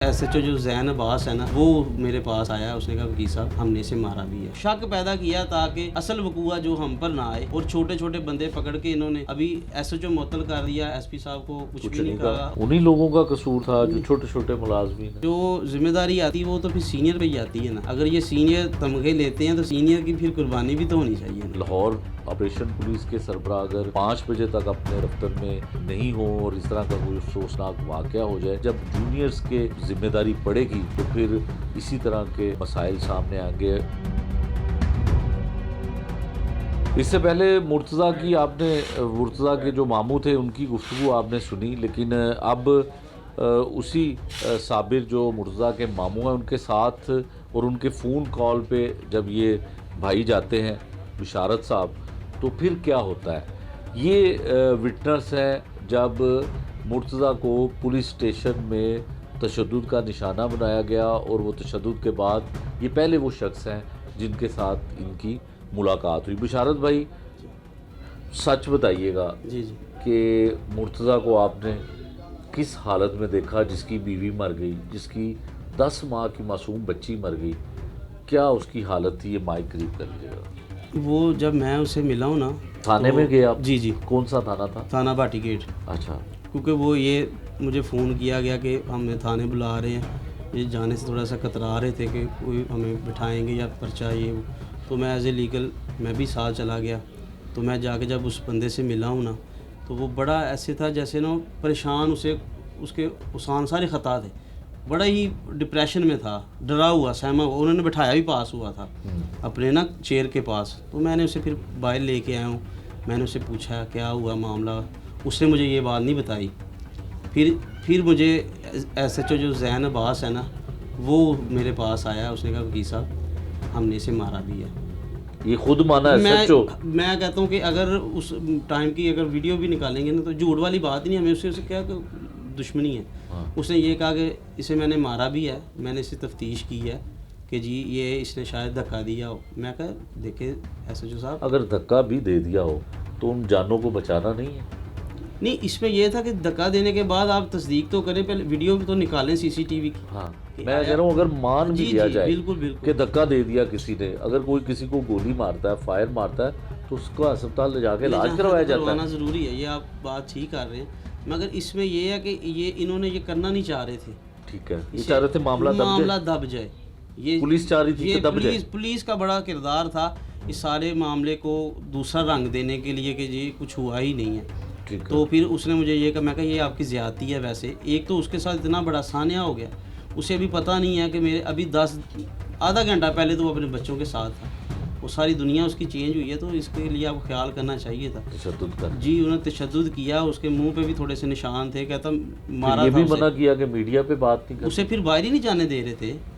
SHO जो जैन अब्बास है ना, वो मेरे पास आया। उसने कहा वकील साहब हमने इसे मारा भी है। शक पैदा किया ताकि असल वकूआ जो हम पर ना आए, और छोटे छोटे बंदे पकड़ के इन्होंने अभी SHO मुअत्तल कर दिया। SP साहब को कुछ भी नहीं कहा। उन्हीं लोगों का कसूर था जो छोटे छोटे मुलाजमीन हैं। जो जिम्मेदारी आती है वो तो फिर सीनियर पे ही आती है ना। अगर ये सीनियर तमगे लेते हैं तो सीनियर की फिर कुर्बानी भी तो होनी चाहिए ना। लाहौर ऑपरेशन पुलिस के सरबराह अगर 5 बजे तक अपने दफ्तर में नहीं हो और इस तरह का कोई अफसोसनाक वाक़या हो जाए, जब जूनियर्स के जिम्मेदारी पड़ेगी तो फिर इसी तरह के मसाइल सामने आएंगे। इससे पहले मुर्तज़ा के जो मामू थे उनकी गुफ्तगू आपने सुनी, लेकिन अब उसी साबिर जो मुर्तज़ा के मामू हैं उनके साथ और उनके फ़ोन कॉल पे जब ये भाई जाते हैं बिशारत साहब, तो फिर क्या होता है। ये विटनेस है जब मुर्तज़ा को पुलिस स्टेशन में तशद्दुद का निशाना बनाया गया, और वो तशद्दुद के बाद ये पहले वो शख्स हैं जिनके साथ इनकी मुलाकात हुई। बिशारत भाई, सच बताइएगा जी जी कि मुर्तज़ा को आपने किस हालत में देखा, जिसकी बीवी मर गई, जिसकी 10 माह की मासूम बच्ची मर गई, क्या उसकी हालत थी? ये माइक करीब कर लीजिएगा। वो जब मैं उसे मिला हूँ ना, थाने में गए आप? जी जी, कौन सा थाना था? थाना भाटी गेट। अच्छा। क्योंकि वो ये मुझे फ़ोन किया गया कि हमें थाने बुला रहे हैं। ये जाने से थोड़ा सा कतरा रहे थे कि कोई हमें बिठाएंगे या पर्चा ये वो। तो मैं एज ए लीगल मैं भी साथ चला गया। तो मैं जाके जब उस बंदे से मिला हूँ ना, तो वो बड़ा ऐसे था जैसे ना परेशान, उसके उसान सारे ख़ता थे, बड़ा ही डिप्रेशन में था, डरा हुआ, सहमा हुआ। उन्होंने बिठाया भी पास हुआ था अपने ना चेयर के पास। तो मैंने उसे फिर बाहर लेके आया हूँ। मैंने उससे पूछा क्या हुआ मामला, उसने मुझे ये बात नहीं बताई। फिर मुझे SHO जो जैन अब्बास है ना, वो मेरे पास आया। उसने कहा वकील साहब हमने इसे मारा भी है। ये खुद माना है SHO? मैं कहता हूँ कि अगर उस टाइम की अगर वीडियो भी निकालेंगे ना, तो झूठ वाली बात ही नहीं। हमें उससे क्या दुश्मनी है। हाँ। उसने ये कहा कि इसे मैंने मारा भी है, मैंने इसे तफ्तीश की है कि जी ये इसने शायद धक्का दिया हो। मैं कहा देखे SHO साहब, अगर धक्का भी दे दिया हो तो उन जानों को बचाना नहीं है? नहीं, इसमें यह था कि धक्का देने के बाद आप तस्दीक तो करें, पहले वीडियो भी तो निकालें CCTV की। हाँ, मैं कह रहा हूँ अगर मान भी लिया जाए बिल्कुल बिल्कुल कि धक्का दे दिया किसी ने, अगर कोई किसी को गोली मारता है, फायर मारता है, तो उसको अस्पताल ले जाके इलाज करवाया जाता है। ज़रूरी है, ये आप बात ठीक कर रहे हैं। मगर इसमें यह है कि ये इन्होंने ये करना नहीं चाह रहे थे। ठीक है, ये चाह रहे थे मामला दब जाए। ये पुलिस चाह रही थी कि दब जाए। पुलिस का बड़ा किरदार था इस सारे मामले को दूसरा रंग देने के लिए कि ये कुछ हुआ ही नहीं है। तो फिर उसने मुझे ये कहा, मैं कहा ये आपकी ज़्यादती है। वैसे एक तो उसके साथ इतना बड़ा सान्या हो गया, उसे अभी पता नहीं है कि मेरे अभी आधा घंटा पहले तो वो अपने बच्चों के साथ था। वो सारी दुनिया उसकी चेंज हुई है, तो इसके लिए आपको ख्याल करना चाहिए था। तशद्दुद का जी, उन्होंने तशद्दुद किया। उसके मुंह पे भी थोड़े से निशान थे, कहता मारा ये था भी उसे। मना किया कि मीडिया पे बात नहीं कर। उसे फिर बाहर ही नहीं जाने दे रहे थे।